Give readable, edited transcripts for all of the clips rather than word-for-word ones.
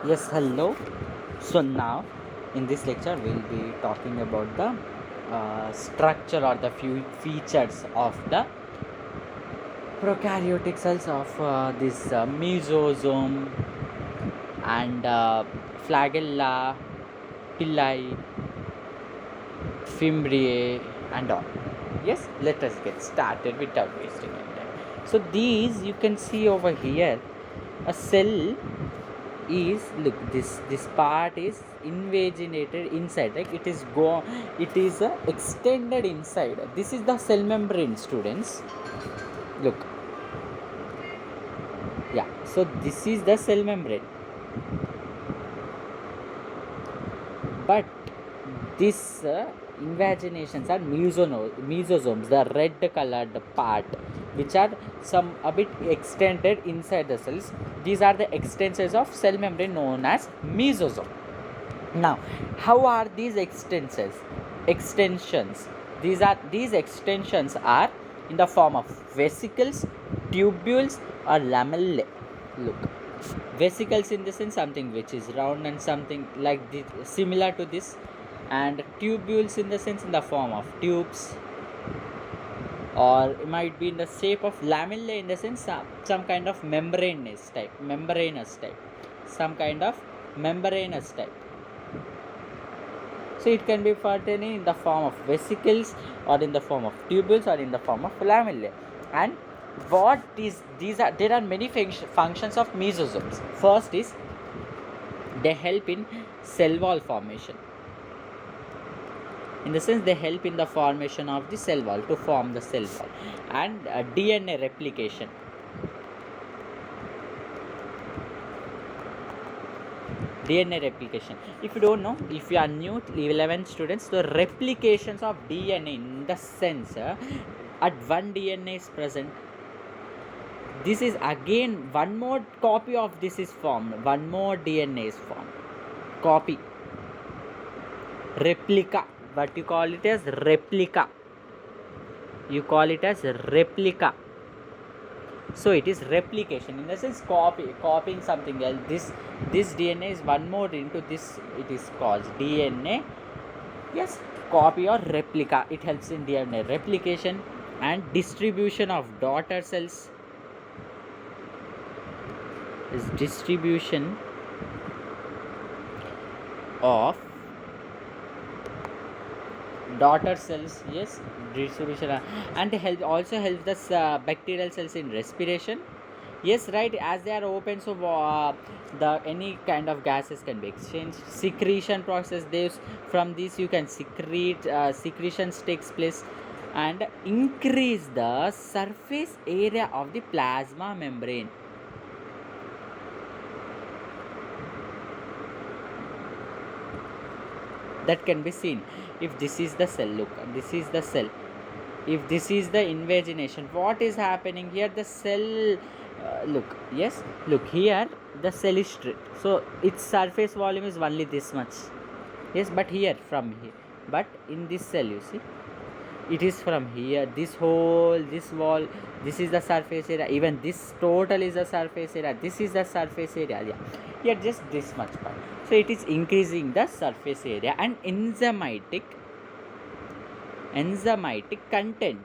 Yes, hello. So now, in this lecture, we'll be talking about the structure or the few features of the prokaryotic cells of this mesosome and flagella, pili, fimbriae, and all. Yes, let us get started without wasting any time. So these you can see over here. A cell is, look, this part is invaginated inside, like it is extended inside. This is the cell membrane, students. Look, yeah, so this is the cell membrane, but this invaginations are mesosomes, the red colored part, which are some a bit extended inside the cells. These are the extensions of cell membrane known as mesosome. Now, how are these extensions? These extensions are in the form of vesicles, tubules, or lamellae. Look, vesicles in the sense something which is round and something like this, similar to this, and tubules in the sense in the form of tubes, or it might be in the shape of lamellae in the sense some kind of some kind of membranous type. So it can be pertaining in the form of vesicles, or in the form of tubules, or in the form of lamellae. And what is these are there are many functions of mesosomes. First is they help in cell wall formation. In the sense they help in the formation of the cell wall, to form the cell wall, and DNA replication. DNA replication. If you don't know, if you are new, 11 students, the replications of DNA in the sense at one DNA is present. This is again one more copy of this is formed. One more DNA is formed. Copy. Replica. What you call it as replica. You call it as replica. So it is replication in the sense copying something else. This DNA is one more into this. It is called DNA. Yes, copy or replica. It helps in DNA replication and distribution of daughter cells. Is distribution of daughter cells. Yes, distribution and help also helps the bacterial cells in respiration. Yes, right, as they are open, so the any kind of gases can be exchanged. Secretion process, this from this you can secrete, secretions takes place, and increase the surface area of the plasma membrane. That can be seen if this is the cell. Look, this is the cell. If this is the invagination, what is happening here? The cell, look, yes, look here, the cell is stripped, so its surface volume is only this much. Yes, but here, from here, but in this cell, you see, it is from here, this whole, this wall, this is the surface area, even this total is the surface area, this is the surface area. Yeah, here just this much part. So it is increasing the surface area and enzymatic content.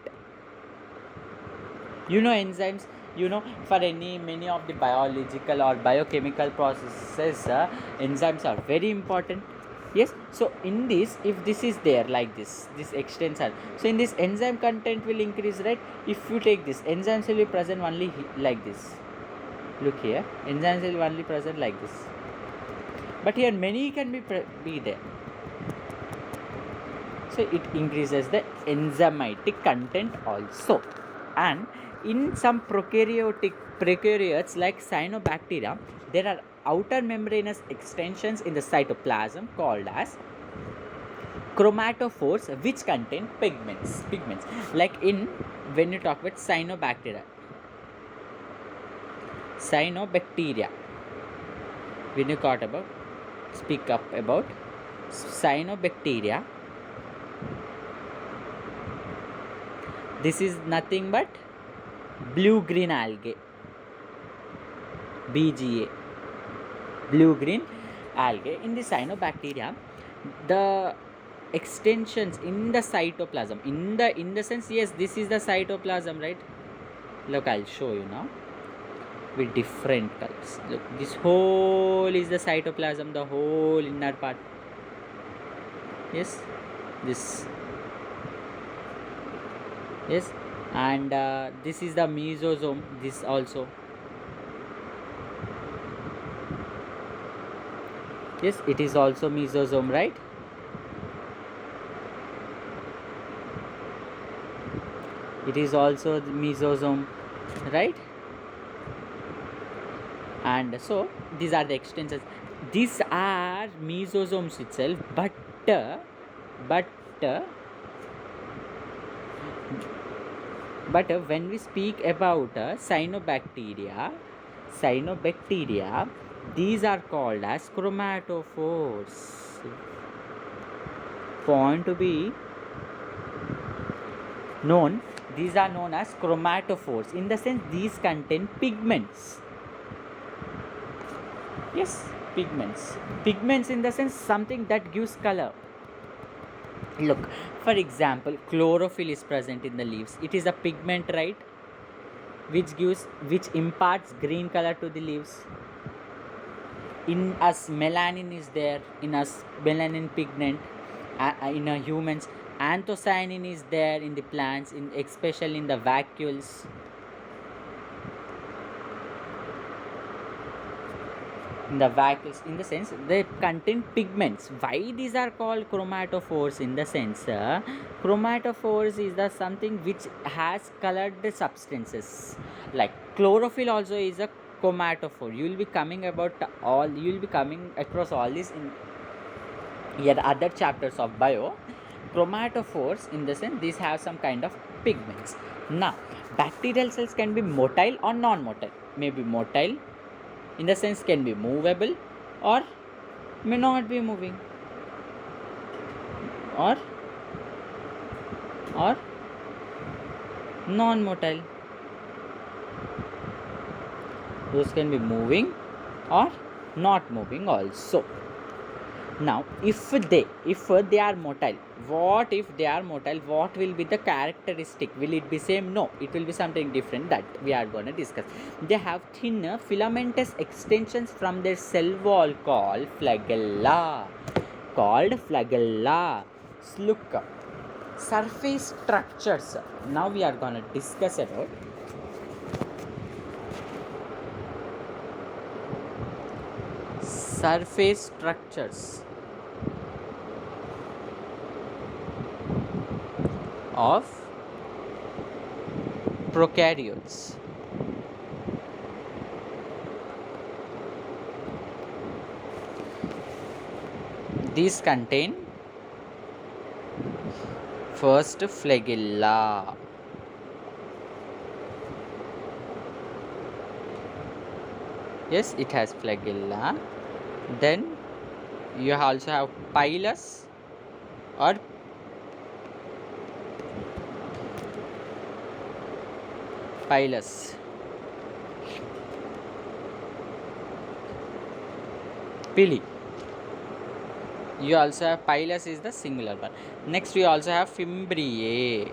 You know, enzymes, you know, for many of the biological or biochemical processes, enzymes are very important. Yes, so in this, if this is there like this extension, so in this enzyme content will increase, right? If you take this, enzymes will be present only like this. Look here, enzymes will be only present like this, but here many can be there. So it increases the enzymatic content also. And in some prokaryotes like cyanobacteria, there are outer membranous extensions in the cytoplasm called as chromatophores, which contain pigments. Like in, when you talk about cyanobacteria, when you speak up about cyanobacteria, this is nothing but blue green algae, BGA. blue-green algae. In the cyanobacteria, the extensions in the cytoplasm, in the sense, yes, this is the cytoplasm, right? Look, I'll show you now with different colors. Look, this whole is the cytoplasm, the whole inner part. Yes, this, yes, and this is the mesosome, this also. Yes, it is also mesosome, right? It is also the mesosome, right? And so these are the extensions. These are mesosomes itself, but uh, but uh, when we speak about cyanobacteria, these are called as chromatophores. Point to be known, these are known as chromatophores. In the sense, these contain pigments. Yes, pigments in the sense something that gives color. Look, for example, chlorophyll is present in the leaves. It is a pigment, right, which imparts green color to the leaves. In us, melanin is there. In us, melanin pigment. In humans, anthocyanin is there in the plants, especially in the vacuoles. In the vacuoles, in the sense, they contain pigments. Why these are called chromatophores? In the sense, chromatophores is the something which has colored substances. Like chlorophyll also is a chromatophore. You will be coming across all this in yet other chapters of bio. Chromatophores, in the sense, these have some kind of pigments. Now, bacterial cells can be motile or non-motile. Maybe motile, in the sense, can be movable, or may not be moving, or non-motile. Those can be moving or not moving also. Now, if they are motile, what will be the characteristic? Will it be same? No, it will be something different that we are going to discuss. They have thinner filamentous extensions from their cell wall called flagella. Look, surface structures. Now we are going to discuss about surface structures of prokaryotes. These contain first flagella. Yes, it has flagella. Then you also have pilus or pilus. Pili. You also have pilus is the singular one. Next we also have fimbriae.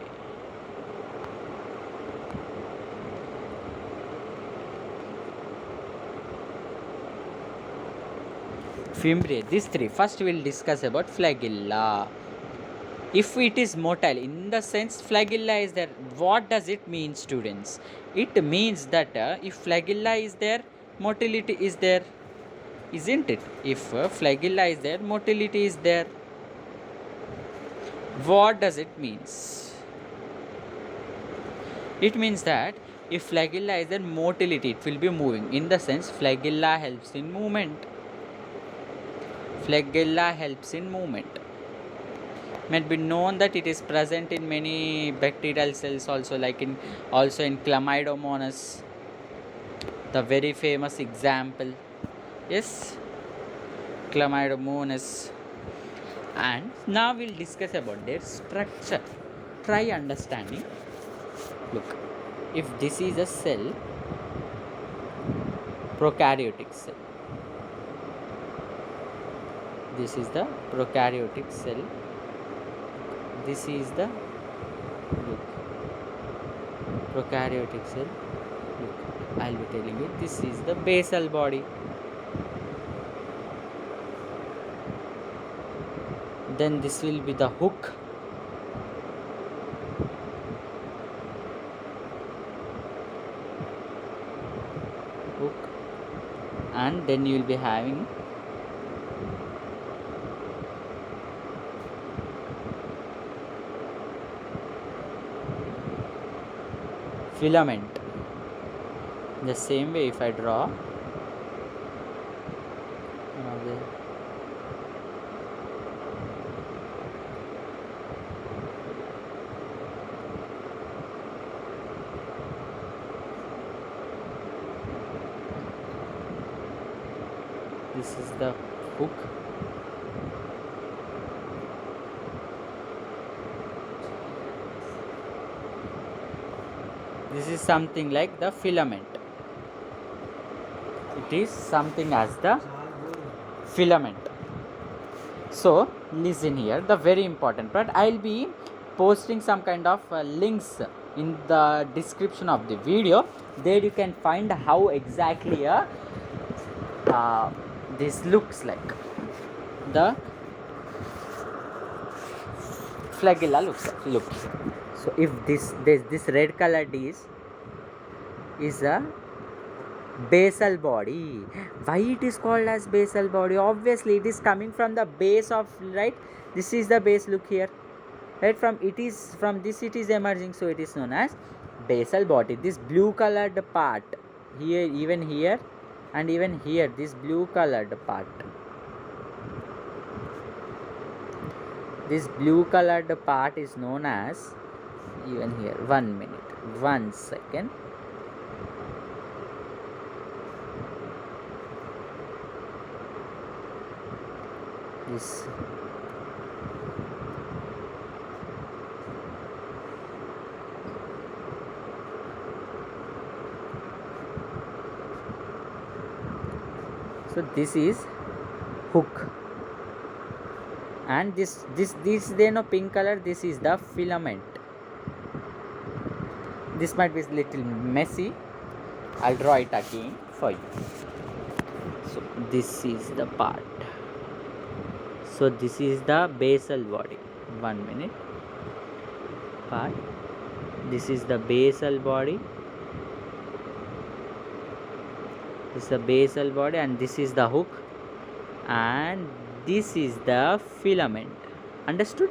Fimbriae. These three. First we will discuss about flagella. If it is motile, in the sense flagella is there, what does it mean, students? It means that if flagella is there, motility is there, isn't it? If flagella is there, motility is there. What does it means? It means that if flagella is there, motility, it will be moving. In the sense, flagella helps in movement. Flagella helps in movement. May be known that it is present in many bacterial cells also, like in Chlamydomonas, the very famous example. Yes, Chlamydomonas. And now we'll discuss about their structure. Try understanding. Look, if this is a cell, prokaryotic cell, This is the prokaryotic cell. This is the, look, prokaryotic cell. Look, I'll be telling you, this is the basal body. Then this will be the hook. And then you will be having filament. The same way, if I draw this is the hook. This is something like the filament. It is something as the filament. So listen here, the very important part. I'll be posting some kind of links in the description of the video. There you can find how exactly this looks like. The flagella looks like. Look. So if this red color is a basal body. Why it is called as basal body? Obviously it is coming from the base of, right? This is the base, look here, right? From this it is emerging, so it is known as basal body. This blue colored part here, even here and even here, this blue colored part, this blue colored part is known as, even here, 1 minute, 1 second. This so this is hook, and this then a pink color, this is the filament. This might be a little messy, I'll draw it again for you. So this is the part. So this is the basal body. 1 minute. Part. This is the basal body. This is the basal body, and this is the hook, and this is the filament. Understood?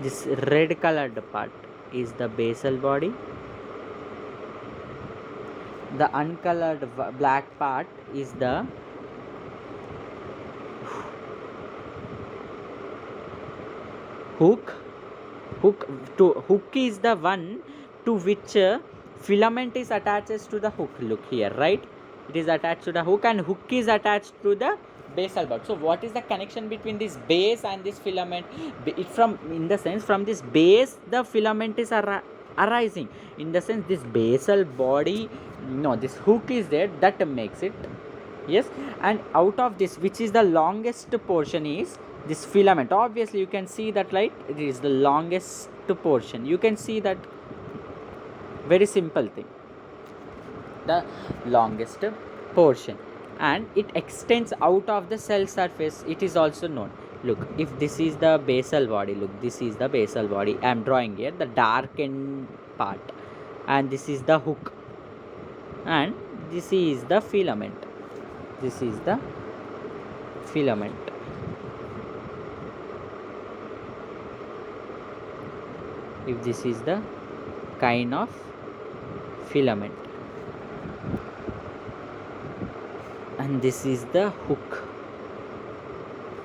This red colored part is the basal body. The uncolored black part is the hook. Hook is the one to which filament is attached to the hook. Look here, right? It is attached to the hook, and hook is attached to the basal body. So what is the connection between this base and this filament? In the sense, from this base the filament is arising. In the sense, this basal body, no, this hook is there, that makes it. Yes, and out of this, which is the longest portion, is this filament. Obviously you can see that, right? It is the longest portion. You can see that, very simple thing, the longest portion, and it extends out of the cell surface. It is also known. Look, if this is the basal body, look, this is the basal body. I am drawing here the darkened part, and this is the hook, and this is the filament. This is the filament. If this is the kind of filament, and this is the hook,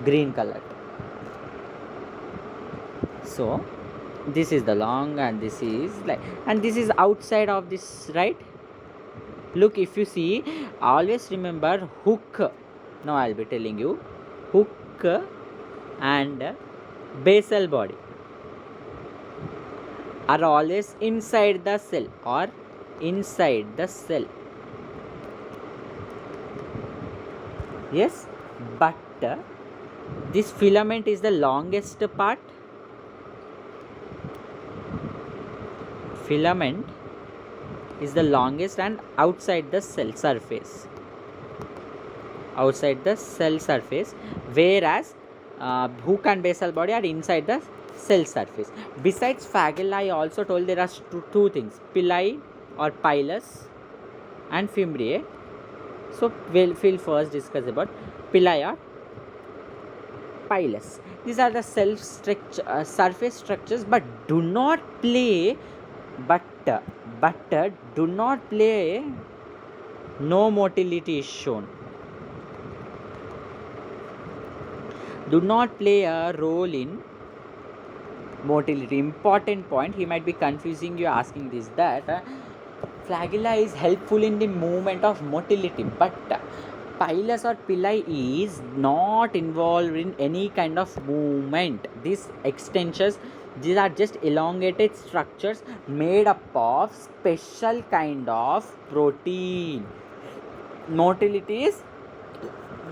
green color. So this is the long, and this is like, and this is outside of this, right? Look, if you see, always remember hook. Now I'll be telling you, hook and basal body are always inside the cell, or inside the cell. Yes, but this filament is the longest part. Filament is the longest and outside the cell surface, whereas hook and basal body are inside the cell surface. Besides flagella, I also told there are two things, pili or pilus and fimbriae. So we'll first discuss about pili or pilus. These are the surface structures, but do not play no motility is shown, do not play a role in motility. Important point, he might be confusing you asking this, that flagella is helpful in the movement of motility, but pilus or pili is not involved in any kind of movement. These extensions, these are just elongated structures made up of special kind of protein. Motility is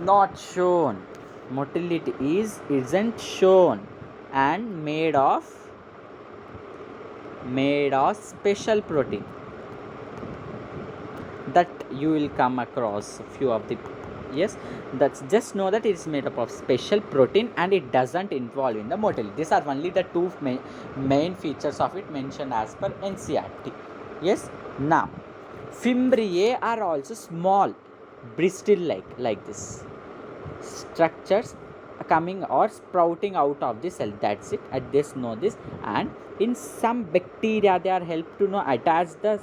not shown, isn't shown, and made of special protein that you will come across few of the, yes, that's just know that it is made up of special protein and it doesn't involve in the motility. These are only the two main features of it mentioned as per NCERT. Yes. Now fimbriae are also small bristle like this structures coming or sprouting out of the cell. That's it. At this know this. And in some bacteria, they are helped to attach the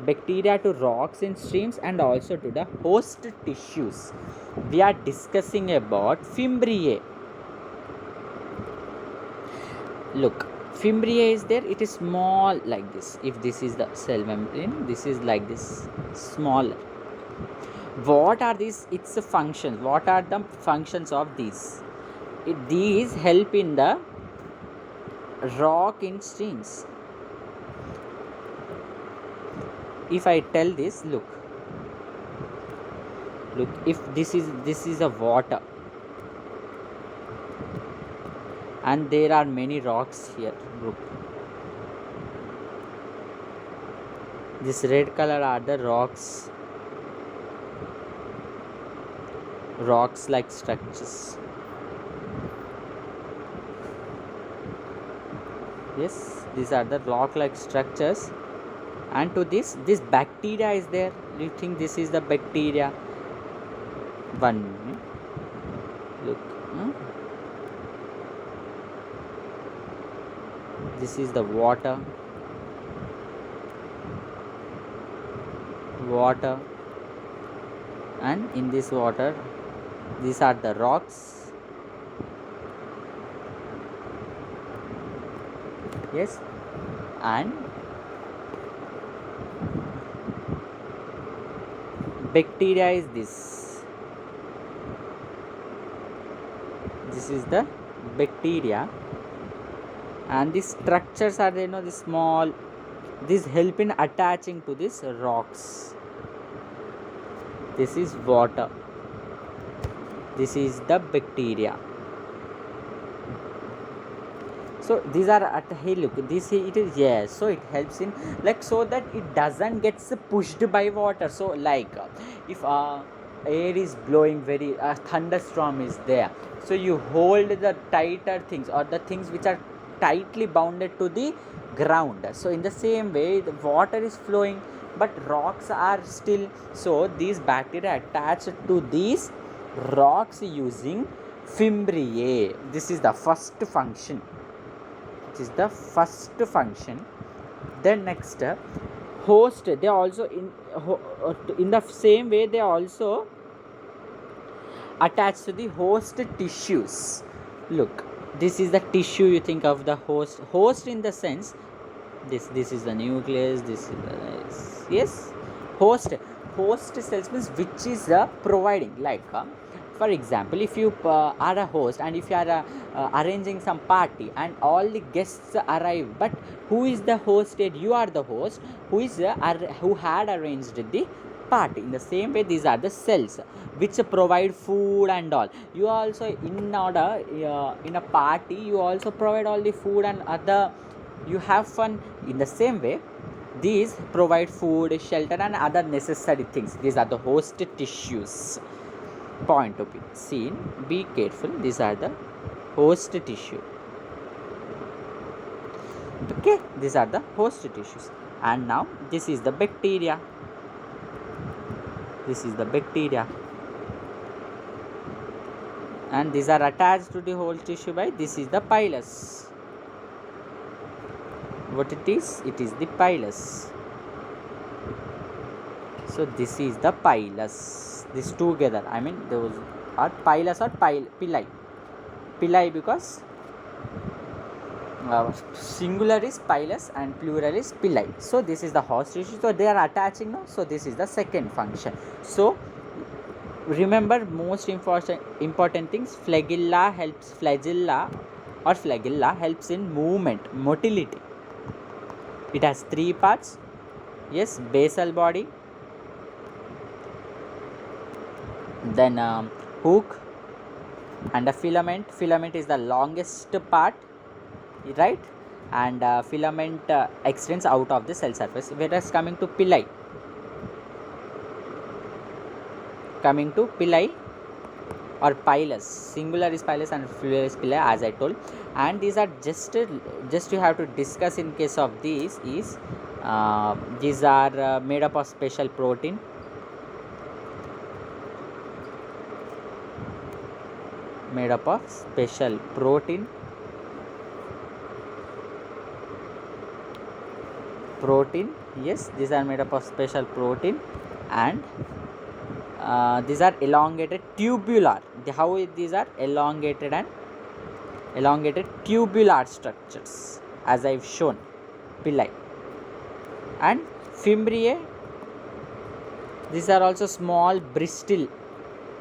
bacteria to rocks in streams and also to the host tissues. We are discussing about fimbriae. Look, fimbriae is there, it is small like this. If this is the cell membrane, this is like this, smaller. What are these its functions? What are the functions of these? These help in the rock in streams. If I tell this, look, if this is a water and there are many rocks here, look, this red color are the rocks like structures. Yes, these are the rock like structures, and to this bacteria is there. You think this is the bacteria? One minute. Look, this is the water, and in this water these are the rocks. Yes, and bacteria is this is the bacteria, and these structures are there, the small, this help in attaching to these rocks. This is water, this is the bacteria. So these are at, hey look, this it is, yes, so it helps in like, so that it doesn't gets pushed by water. So like if air is blowing, very thunderstorm is there, so you hold the tighter things or the things which are tightly bounded to the ground. So in the same way the water is flowing but rocks are still, so these bacteria attach to these rocks using fimbriae. This is the first function. Then next, host, they also in the same way they also attach to the host tissues. Look, this is the tissue, you think of the host in the sense this is the nucleus, this is the, yes, host cells means which is providing, like for example, if you are a host and if you are arranging some party and all the guests arrive, but who is the hosted? You are the host who is who had arranged the part. In the same way, these are the cells which provide food and all. You also in order in a party, you also provide all the food and other, you have fun. In the same way, these provide food, shelter and other necessary things. These are the host tissues. Point to be seen, be careful, these are the host tissue. Okay, these are the host tissues. And now this is the bacteria. This is the bacteria, and these are attached to the host tissue by, this is the pilus. What it is? It is the pilus. So this is the pilus. This together, I mean those are pilus or pili. Pili because singular is pilus and plural is pili. So this is the host tissue. So they are attaching now. So this is the second function. So remember most important things. Flagella helps in movement, motility. It has three parts. Yes, basal body, then hook and a filament. Filament is the longest part, right? And filament extends out of the cell surface. Whereas coming to pili or pilus, singular is pilus and plural is pili, as I told. And these are just you have to discuss in case of these is these are made up of special protein. Made up of special protein. Yes, these are made up of special protein, and these are elongated tubular. How these are elongated tubular structures, as I've shown. Pili and fimbriae, these are also small bristle.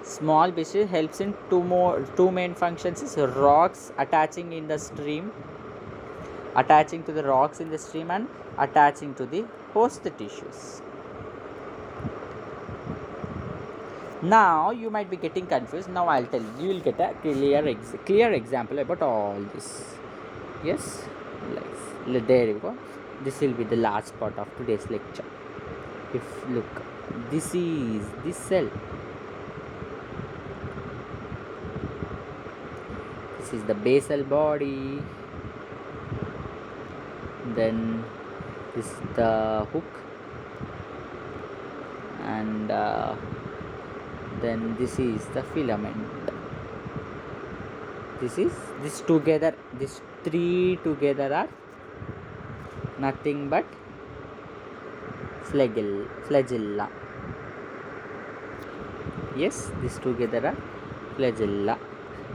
Small bristle helps in two main functions is rocks attaching in the stream, attaching to the rocks in the stream and attaching to the host tissues. Now you might be getting confused. Now I'll tell you, you will get a clear example about all this. Yes, there you go. This will be the last part of today's lecture. If look, this is the cell. This is the basal body. Then this is the hook, and then this is the filament. This three together are nothing but flagella. Yes, these together are flagella,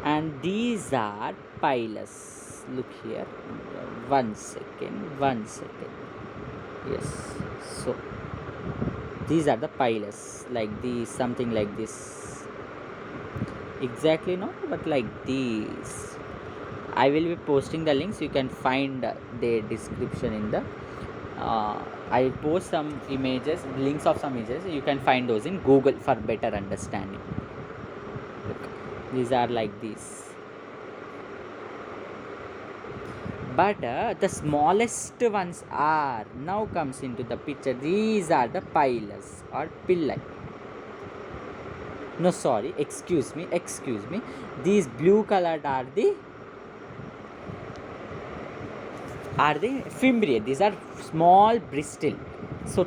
and these are pilus. Look here, one second. Yes, so these are the pilus, like these, something like this. Exactly not, but like these. I will be posting the links. You can find the description in the I will post some images, links of some images. You can find those in Google for better understanding. Look, these are like this. But the smallest ones are now comes into the picture. These are the pilus or pili. No, sorry, excuse me. These blue colored are the fimbriae. These are small bristle. So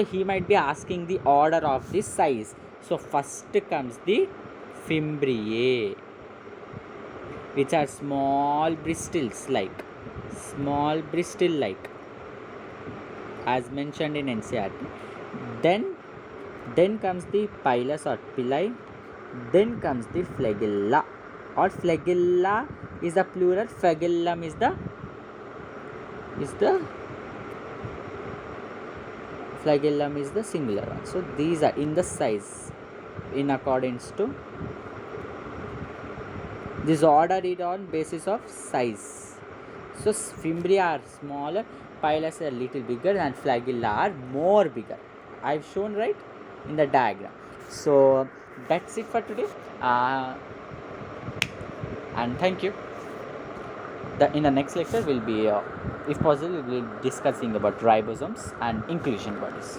he might be asking the order of this size. So first comes the fimbriae, which are small bristles like as mentioned in NCERT. Then comes the pilus or pili. Then comes the flagella, or flagella is the plural, flagellum is the flagellum is the singular one. So these are in the size in accordance to this order is on basis of size. So fimbriae are smaller, pilus are little bigger, and flagella are more bigger. I've shown right in the diagram. So that's it for today, and thank you. In the next lecture, we'll be if possible we'll be discussing about ribosomes and inclusion bodies.